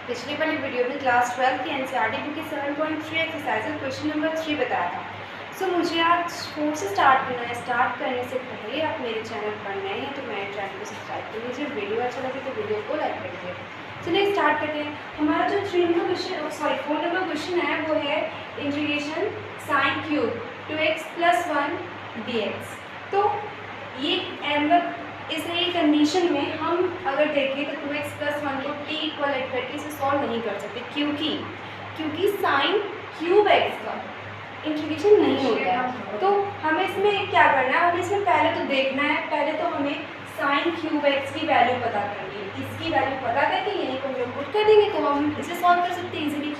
पिछली वाली वीडियो में क्लास 12 की एनसीईआरटी बुक की 7.3 एक्सरसाइज और क्वेश्चन नंबर 3 बताया था। सो मुझे आज 4 से स्टार्ट करना है। स्टार्ट करने से पहले आप मेरे चैनल पर नए हैं तो मेरे चैनल को सब्सक्राइब कर लीजिए। वीडियो अच्छा लगे तो वीडियो को लाइक कर दीजिए। चलिए स्टार्ट करते हैं। हमारा जो 4 नंबर क्वेश्चन है वो है integration sign cube 2x + 1 dx। तो ये मतलब इस कंडीशन में हम अगर देखें तो 2x + 1 को t इक्वलेट करके इसे सॉल्व नहीं कर सकते क्योंकि साइन क्यूब x का इंटीग्रेशन नहीं होता है। तो हमें इसमें क्या करना है, हमें इसमें पहले तो देखना है, पहले तो हमें साइन क्यूब x की वैल्यू पता करनी है। इसकी वैल्यू पता करके यहीं पर हम पुट कर देंगे तो हम इसे सॉल्व कर सकते हैं इजीली।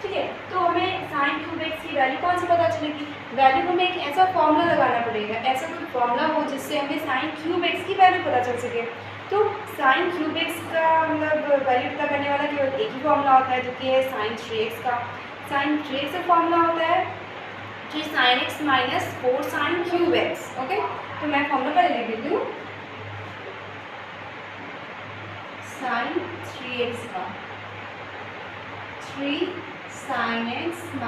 ठीक है, तो हमें साइन क्यूब x की वैल्यू कौन सी पता चलेगी? वैल्यू हमें एक ऐसा फॉर्मूला लगाना पड़ेगा, ऐसा कोई फॉर्मूला हो जिससे हमें साइन क्यूब x की वैल्यू पता चल सके। तो साइन क्यूब x का मतलब वैल्यू पता करने वाला केवल एक ही फॉर्मूला होता है जो कि है साइन 3x का। साइन 3x का फॉर्मूला होता है 3 sin x - 4 sin cube x। Okay, तो मैं फॉर्मूला पहले लिख देती हूँ। साइन 3x का 3 sin x -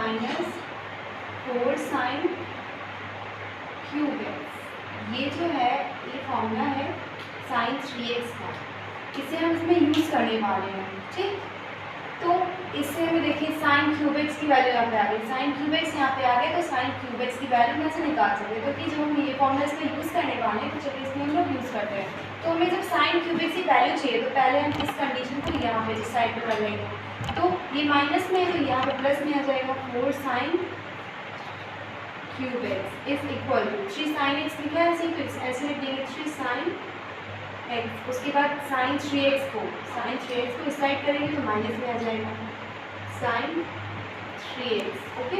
4 sin cube x, ये जो है ये फॉर्मूला है साइन 3x का। इसे हम इसमें यूज़ करने वाले हैं। ठीक, तो इससे हमें देखिए साइन क्यूब x की वैल्यू यहाँ पे आ गई। साइन क्यूब x यहाँ पे आ गया तो साइन क्यूब x की वैल्यू में से निकाल सकते हैं। क्योंकि जब हम ये फॉर्मूला इसमें यूज़ करने वाले हैं तो चलिए इसमें हम लोग यूज़ करते हैं। तो हमें जब साइन क्यूब x की वैल्यू चाहिए तो पहले हम इस कंडीशन को यहाँ पे इस साइड पर कर लेंगे। तो ये माइनस में है तो यहाँ पे प्लस में आ जाएगा 4 sin cube x is equal to 3 sin x लिखा है ऐसे, तो ऐसे लिख देंगे 3 sin x। उसके बाद sin 3x को इस साइड करेंगे तो माइनस में आ जाएगा sin 3x। ओके,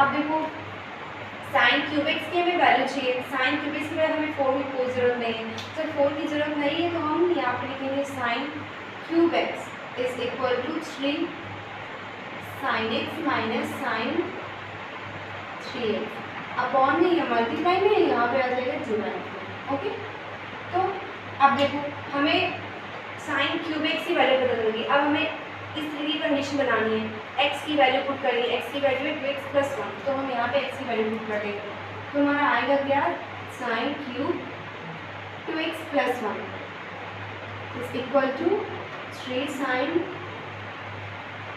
अब देखो साइन क्यूब x की हमें वैल्यू चाहिए। साइन क्यूब x की वैल्यू हमें 4 की कोई ज़रूरत नहीं है। तो 4 की ज़रूरत नहीं है तो हम यहाँ पे लिखेंगे sine cube x is equal to 3 sin x - sin 3x upon में, यह मल्टीप्लाई में, यहाँ पे आ जाएगा डिवाइड। ओके, तो अब देखो हमें साइन क्यूब x की वैल्यू पता चलेगी। अब हमें इस तरह की कंडीशन बनानी है। x की वैल्यू पुट करेंगे, x की वैल्यू है 2x + 1, तो हम यहाँ पे x की वैल्यू पुट कर देंगे तो हमारा आएगा क्या? Sine cube 2x + 1 is equal to 3 sin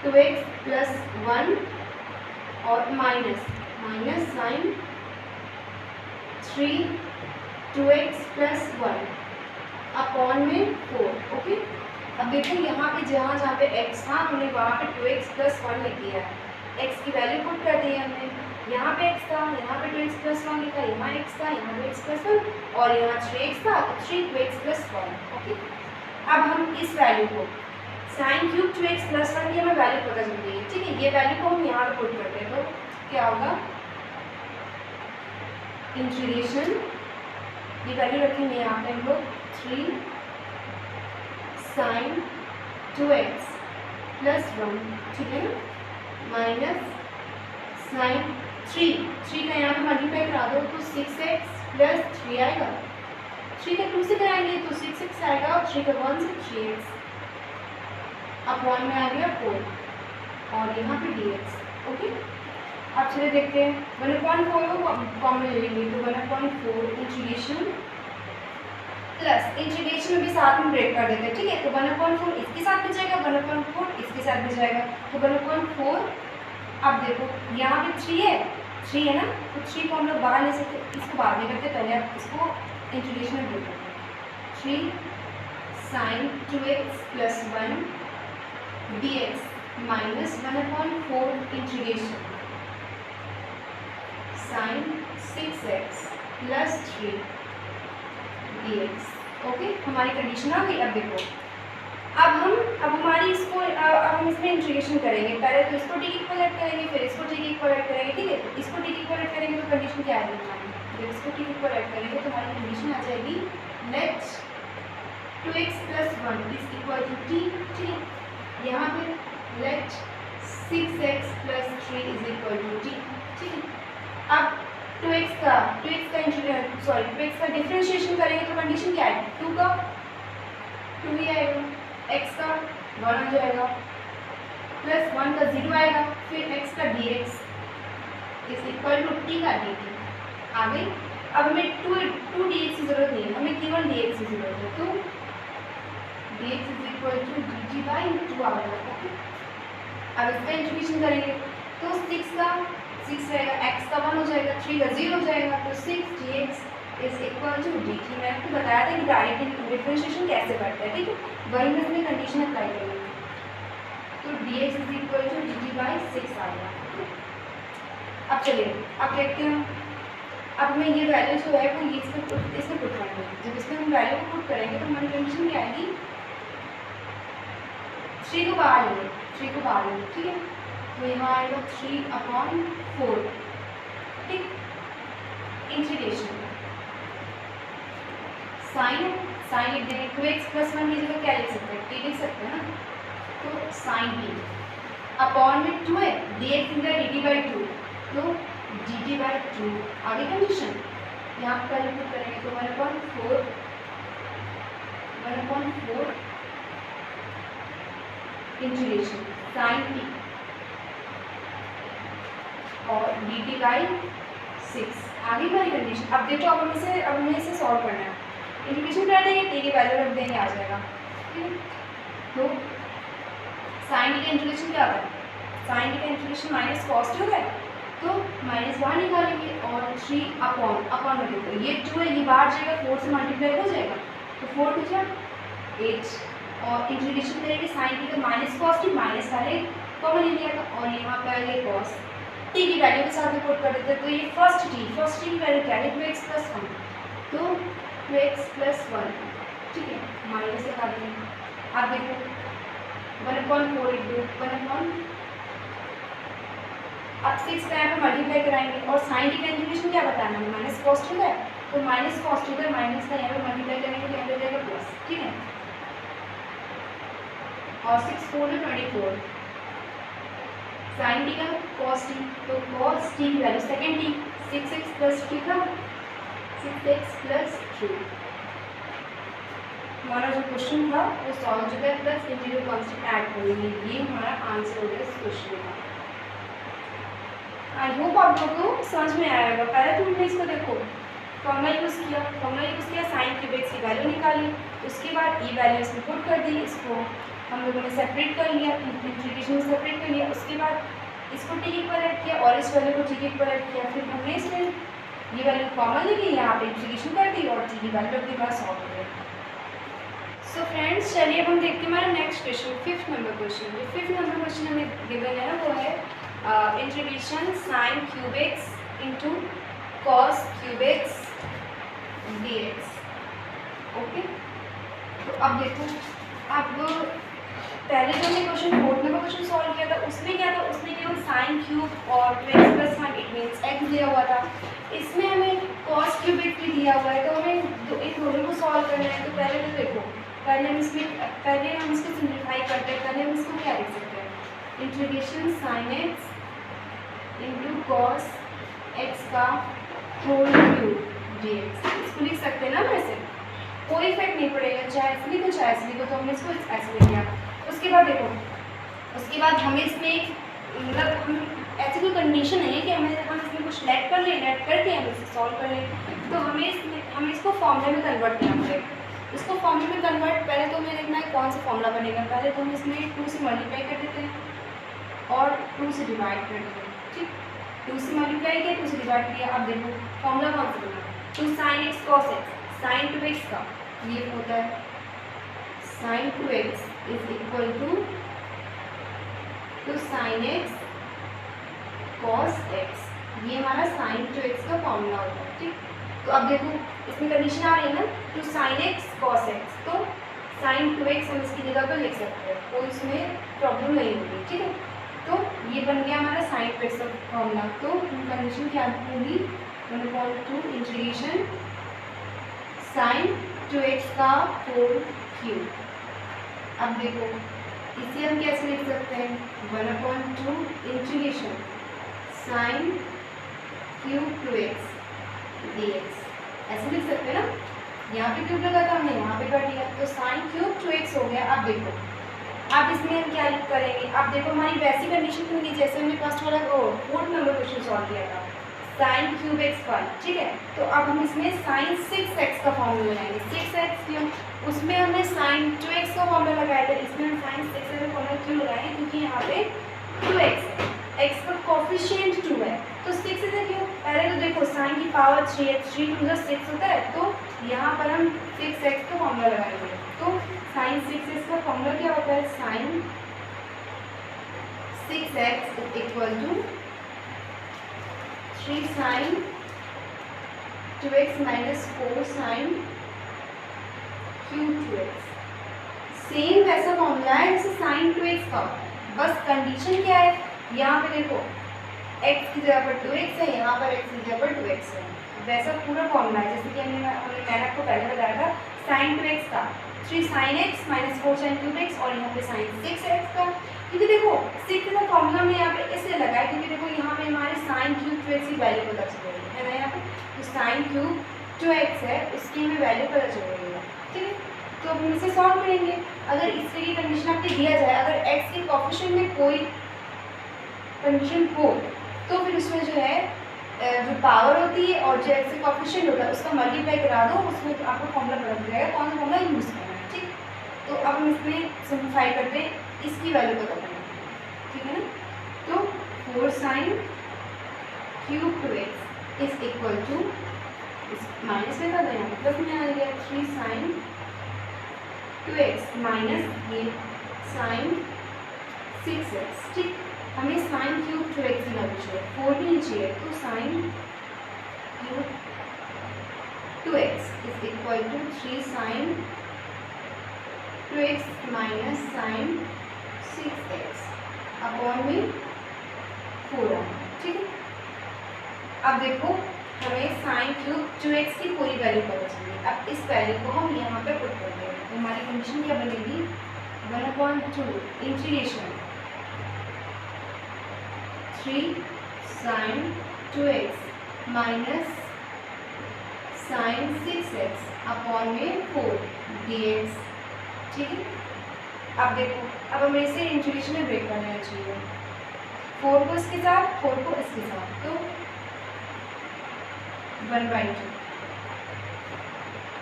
2x + 1 और माइनस साइन 3 2x + 1 अपॉन में 4। ओके, अब देखो यहाँ पे जहाँ पे x था हमने वहाँ पे 2x + 1 लिख दिया है। x की वैल्यू पुट कर दी हमने। यहाँ पे x था, यहाँ पे 2x + 1 लिखा, यहाँ x था, यहाँ 2x + 1 और यहाँ 3x था तो 3 2x + 1। ओके, अब हम इस वैल्यू को साइन क्यूब 2x + 1 की हमें वैल्यू पता चल गई है। ठीक है, ये वैल्यू को हम यहाँ पे पुट करते हैं तो क्या होगा? इंटीग्रेशन, ये वैल्यू रखेंगे यहाँ पे हम लोग 3 sin 2x + 1, ठीक है ना, माइनस साइन 3 का यहाँ पे मल्टीप्लाई करा दो तो 6x + 3 आएगा। 3 का 2 से कराएंगे तो 6x आएगा और 3 का 1 से 3x अपॉन में आ गया 4 और यहाँ पे dx। ओके, अब चलिए देखते हैं 1/4 को कॉमन ले लेंगे तो 1/4 इंटीग्रेशन प्लस इंटीग्रेशन में भी साथ में ब्रेक कर देते हैं। ठीक है, तो 1/4 इसके साथ भी जाएगा, 1/4 इसके साथ भी जाएगा तो 1/4। अब देखो यहाँ पे 3 है ना, तो 3 को हम लोग बाहर ले सकते, इसको बाद में करते, पहले आप इसको इंटीग्रेशन में ब्रेक करते हैं। 3 sin 2x + 1 dx minus 1/4 integration sin 6x + 3 dx। Okay, हमारी कंडीशन आ गई। अब देखो अब हमारी इसको अब हम इसमें इंटीग्रेशन करेंगे। पहले तो इसको ठीक इक्वलेट करेंगे, फिर इसको ठीक इक्वलेट करेंगे। ठीक है, तो इसको ठीक इक्वलेट करेंगे तो कंडीशन क्या आएगी हमारी? जब इसको ठीक इक्वलेट करेंगे तो हमारी कंडीशन आ जाएगी let 2x + 1 is equal to t। ठीक है, यहाँ पे let 6x + 3 is equal to t। ठीक है, अब 2x का डिफरेंशिएशन करेंगे तो कंडीशन क्या आएगी? 2 का 2 ही आएगा, x का 1 आ जाएगा प्लस 1 का 0 आएगा, फिर x का dx is equal to t का dt। आगे अब हमें 2 dx की जरूरत नहीं है, हमें केवल dx की जरूरत है, तो dx is equal to dt by 2 आ जाएगा। अब इसका इंटीग्रेशन करेंगे तो 6 का 6 रहेगा, x का 1 हो जाएगा, 3 का 0 हो जाएगा, तो 6 dx is equal to dt। मैंने आपको बताया था कि डायरेक्ट डिफरेंशिएशन कैसे करते हैं, ठीक है, वही में इसमें कंडीशन अप्लाई करेंगे, तो dx is equal to dt by 6 आ गया। अब चलिए अब देखते हैं, अब मैं ये वैल्यू जो है वो ये इसमें पुट करेंगे। जब इसमें हम वैल्यू को पुट करेंगे तो हमारी कंडीशन क्या आएगी, 3 को बाहर लेंगे, 3 को बाहर लेंगे, ठीक है, तो यहाँ आएगा 3/4, ठीक। इंटीग्रेशन साइन लिख देंगे, 2x + 1 की जगह क्या लिख सकते हैं, t लिख सकते हैं ना, तो साइन t अपॉन में 2 है, dx इनका dt बाई 2, तो dt बाई 2। आगे कंडीशन यहाँ पर लिख करेंगे तो 1/4 इंटीग्रेशन साइन t और dt बाई 6। आगे हमारी कंडीशन, अब देखो अब हमें इसे सॉल्व करना है, इंटीग्रेशन कर देंगे, t की वैल्यू रख देंगे, आ जाएगा, ठीक है। तो साइन t का इंटीग्रेशन क्या होगा, साइन t का इंटीग्रेशन माइनस कॉस t होगा, तो माइनस बाहर निकालेंगे और 3 अपॉन में देखो ये 2 है, ये बाहर जाएगा, 4 से मल्टीप्लाई हो जाएगा, तो 4 टू जा 8, और इंटीग्रेशन करेंगे साइन t का माइनस कॉस t, माइनस वाले कॉमन ले लिया था, और यहाँ पे आएगा कॉस t की वैल्यू के साथ पुट कर देते हैं, तो ये फर्स्ट t की वैल्यू क्या है, 2x + 1, तो 2x + 1, ठीक है, माइनस लगा देंगे। आप देखो 1/4 लिख दो, 1/, अब 6 का यहाँ पे मल्टीप्लाई कराएंगे, और साइन t का इंटीग्रेशन क्या बताना है, माइनस कॉस t है, तो माइनस कॉस t है, माइनस का यहाँ पे मल्टीप्लाई करेंगे तो यहाँ पे जाएगा प्लस, ठीक है, और 6 4 24 साइन t का कॉस t, तो कॉस t की वैल्यू सेकेंड t 6x + 3 का 6x + 3। हमारा जो क्वेश्चन था वो सॉल्व हो गया, प्लस इंटीग्रल कांस्टेंट ऐड करेंगे, ये हमारा आंसर हो गया इस क्वेश्चन का। आई होप आप लोगों को समझ में आया होगा। पहले तो हमने इसको देखो फॉर्मूला यूज़ किया, साइन क्यूब की वैल्यू निकाली, उसके बाद ई वैल्यू इसमें पुट कर दी, इसको हम लोगों ने सेपरेट कर लिया, इंटीग्रेशन में सेपरेट कर लिया, उसके बाद इसको टी के इक्वल ऐड किया और इस वैल्यू को टी के इक्वल ऐड किया, फिर हमने इसमें ये वैल्यू कॉमन लेके यहाँ पे इंटीग्रेशन कर दी और टी की वैल्यू अपने पास सॉल्व हो गई। सो फ्रेंड्स चलिए अब हम देखते हैं हमारा next question, 5th number question. जो 5th नंबर क्वेश्चन हमें गिवन है ना वो है integration sine cube x into cos cube x dx। Okay, तो अब देखो, अब पहले जो हमने question 4th number question solve किया था उसमें क्या था, उसमें केवल साइन क्यूब और 2x + 1 इट मीन्स x दिया हुआ था। इसमें हमें कॉस क्यूब एक्स भी दिया हुआ है, तो हमें इन दोनों को सॉल्व करना है। तो पहले तो देखो, पहले हम इसको सिम्प्लीफाई करते हैं। पहले हम इसको क्या लिख सकते हैं, integration sine x into cos x का होल क्यूब dx, इसको लिख सकते हैं ना। वैसे कोई इफेक्ट नहीं पड़ेगा, चाहे ऐसे लिखो चाहे ऐसे लिखो, तो हमने इसको ऐसे लिख दिया। उसके बाद देखो, उसके बाद हमें इसमें मतलब हम ऐसी कोई कंडीशन नहीं है कि हम इसमें कुछ लेट कर लें, लेट करके हम इसे सॉल्व कर लें, तो हमें इसको फॉर्मूले में कन्वर्ट करना पड़ेगा। इसको फॉर्मूले में कन्वर्ट पहले तो हमें देखना है कौन सा फॉर्मूला बनेगा। पहले तो हम इसमें 2 से मल्टीप्लाई कर देते हैं और 2 से डिवाइड कर देते हैं, ठीक। 2 से मल्टीप्लाई किया, 2 से डिवाइड किया। अब देखो फॉर्मूला कौन सा बना, तो sine x cos x, sine 2x का ये होता है sine 2x is equal to sine x cos x, ये हमारा साइन 2x का फॉर्मूला होता है, ठीक। तो अब देखो इसमें कंडीशन आ रही है ना, two sine x cos x, तो साइन 2x हम इसकी जगह पर लिख सकते हैं, कोई इसमें प्रॉब्लम नहीं होगी, ठीक है। तो ये बन गया हमारा साइन 2x का फॉर्मूला। तो कंडीशन क्या होगी, 1/2 इंटीग्रेशन साइन 2x का होल क्यूब। अब देखो इसे हम कैसे लिख सकते हैं, 1/2 integration sign cube 2x dx, ऐसे लिख सकते हैं ना। यहाँ पे क्यूब लगा था हमने, यहाँ पे कर दिया, तो साइन क्यूब 2x हो गया। अब देखो अब इसमें हम क्या करेंगे, अब देखो हमारी वैसी कंडीशन होगी जैसे हमने फर्स्ट वाला 4th नंबर क्वेश्चन सॉल्व किया था, साइन क्यूब एक्स वन, ठीक है। तो अब हम इसमें साइन 6x का फॉर्मूला लगाएंगे। 6x क्यों, उसमें हमने साइन 2x का फॉर्मूला लगाया था, इसमें हम साइन 6x का फॉर्मूला क्यों लगाएंगे, क्योंकि यहाँ पे 2x है, x का कोफिशिएंट 2 है, तो 6 है क्यों। पहले तो देखो साइन की पावर 3 है, 3 टू 6 होता है, तो यहाँ पर हम 6x का फॉर्मूला लगाएंगे। तो साइन 6x का फॉर्मूला क्या होता है, sine 6x is equal to 3 sine 2x minus 4 sine cube 2x। Same वैसा फॉर्मूला है जैसे साइन 2x का, बस कंडीशन क्या है, यहाँ पे देखो x की जगह पर 2x है, यहाँ पर x की जगह पर 2x है, वैसा पूरा फॉर्मूला है जैसे कि मैंने आपको पहले बताया था साइन 2x का 3 sine x minus 4 sine cube x, और यहाँ पे साइन 6x का, क्योंकि देखो 6 का फॉर्मूला हमने यहाँ पे इसलिए लगाया क्योंकि देखो यहाँ पे हमारे साइन क्यूब 2x की वैल्यू पता चल रही है ना, यहाँ पे तो साइन क्यूब 2x है उसकी हमें वैल्यू पता चल रही है, ठीक है। तो हम इसे सॉल्व करेंगे। अगर इस तरह की कंडीशन आपको दिया जाए, अगर x के कोफिशिएंट में कोई कंडीशन हो तो फिर उसमें जो है जो पावर होती है और जो x के कोफिशिएंट होता है उसका मल्टीप्लाई करा दो, उसमें तो आपको फॉर्मूला पता चल जाएगा कौन सा फॉर्मूला यूज़ करना है, ठीक। तो अब हम इसमें सिंप्लीफाई करते हैं, इसकी वैल्यू पता करना है, ठीक है ना। तो 4 sine cube 2x is equal to, इस माइनस में था यहाँ प्लस में आ गया 3 साइन 2x माइनस ये साइन 6x, ठीक। हमें साइन क्यूब 2x की वैल्यू चाहिए, 4 भी नहीं चाहिए, तो sine cube 2x is equal to 3 sine 2x minus sine 6x upon में 4 आना, ठीक है। अब देखो हमें साइन क्यूब 2x की पूरी वैल्यू पता चली, अब इस वैल्यू को हम यहाँ पे पुट कर देंगे, तो हमारी कंडीशन क्या बनेगी, 1/2 integration 3 sine 2x minus sine 6x upon में 4 dx, ठीक है। अब देखो अब हमें इसे इंटीग्रेशन में ब्रेक कर देना चाहिए, 4 को इसके साथ 4 को इसके साथ, तो 1/2।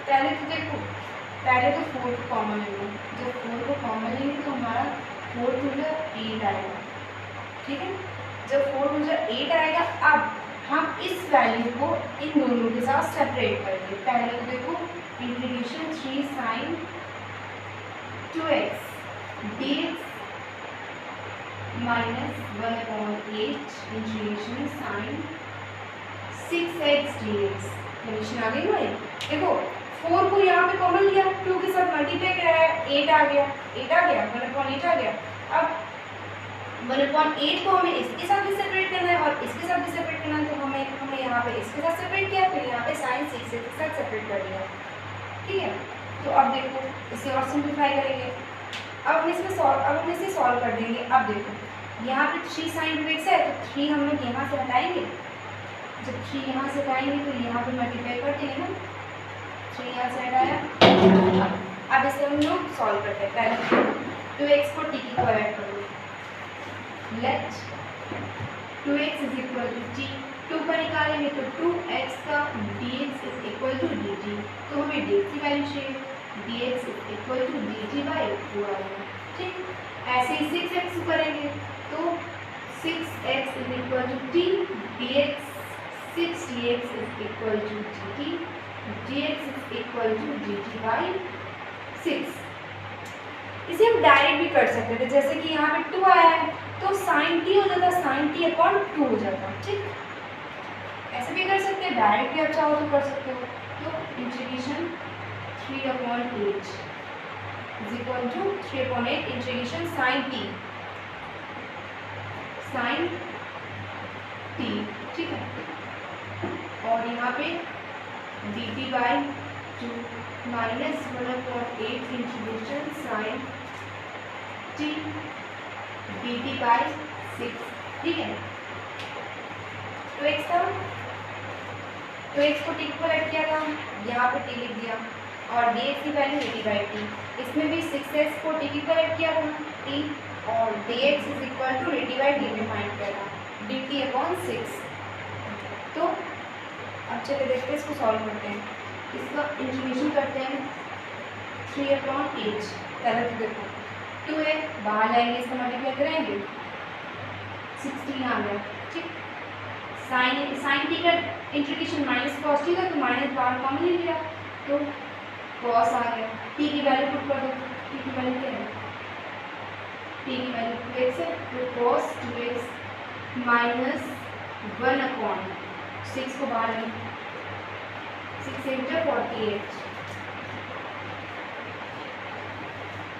पहले तो देखो पहले तो 4 को कॉमन लेंगे, जब 4 को कॉमन लेंगे तो हमारा 4 टू 8 आएगा, ठीक है। जब 4 टू 8 आएगा, अब हम इस वैल्यू को इन दोनों के साथ सेपरेट करेंगे। पहले तो देखो integration 3 sine 2x dx minus 1/8 integration sine 6x dx, condition आ गई भाई। देखो 4 को यहाँ पे कॉमन लिया, 2 के साथ मल्टीप्लाई कराया, 8 आ गया, 1/8 आ गया। अब 1/8 को हमें इसके साथ भी सेपरेट करना है और इसके साथ भी सेपरेट करना है, तो हमने यहाँ पे इसके साथ सेपरेट किया, फिर यहाँ पे साइन 6 के साथ सेपरेट कर दिया, ठीक है। तो अब देखो इसे और सिंप्लीफाई करेंगे, अब हम इसे सॉल्व कर देंगे। अब देखो यहाँ पे 3 साइन 2x है, तो 3 हम लोग यहाँ से हटाएंगे, जब 3 यहाँ से हटाएंगे तो यहाँ पे मल्टीप्लाई कर देंगे ना, 3 यहाँ से हटाया। अब इसे हम लोग सॉल्व करते हैं, पहले 2x को t को ऐड करो, let 2x is equal to t, 2 का निकालेंगे तो 2x का dx is equal to dt, तो हमें dx की वैल्यू चाहिए, dx is equal to dt by 4 आएगा, ठीक। ऐसे ही 6x करेंगे तो 6x is equal to t dx, 6 dx is equal to dt, dx is equal to dt by 6। इसे हम डायरेक्ट भी कर सकते थे, जैसे कि यहाँ पे 2 आया है तो साइन t हो जाता, साइन t अपॉन 2 हो जाता, ठीक। ऐसे भी कर सकते हैं, डायरेक्ट भी अच्छा हो तो कर सकते हो। तो integration 3/8 is equal to 3/8 integration sine t, sine t, ठीक है। और यहाँ पे dt by 2 minus 1/8 integration sine t dt by 6, ठीक है। तो x था, तो x को t को ऐड किया था, यहाँ पे t लिख दिया, और डी एक्स की value A T by T. इसमें भी 6x को टी की करेक्ट किया था टी, और D X is equal to D T by T में फाइंड किया था डी टी अपॉन 6। तो अब चलिए देखते हैं, इसको सॉल्व करते हैं। इसका इंटीग्रेशन करते हैं 3/8। पहले तो देखो 2 है, बाहर लाएंगे, इसका मल्टीप्लाई करेंगे 16 आ गया। ठीक, साइन टी का इंटीग्रेशन माइनस कॉस टी था, तो माइनस बाहर कॉमन ले लिया तो कॉस आ गया। टी की वैल्यू पुट कर दो, टी की वैल्यू क्या है, टी की वैल्यू 2x है, तो कॉस 2x माइनस 1/6 को बाहर लें, 6 × 48।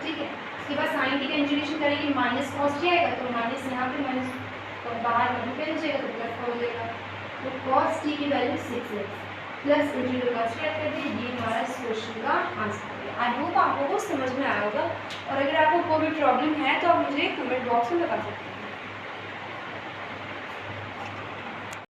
ठीक है, इसके बाद साइन टी का इंटीग्रेशन करेंगे, माइनस कॉस टी आएगा तो माइनस यहाँ पे माइनस तो बाहर मल्टीप्लाई हो जाएगा तो प्लस हो जाएगा। तो कॉस टी की वैल्यू 6x प्लस इंटीग्रल का स्क्वायर कर दिए। ये हमारा इस क्वेश्चन का आंसर है। आई होप आपको वो समझ में आया होगा, और अगर आपको कोई भी प्रॉब्लम है तो आप मुझे कमेंट बॉक्स में बता सकते हैं।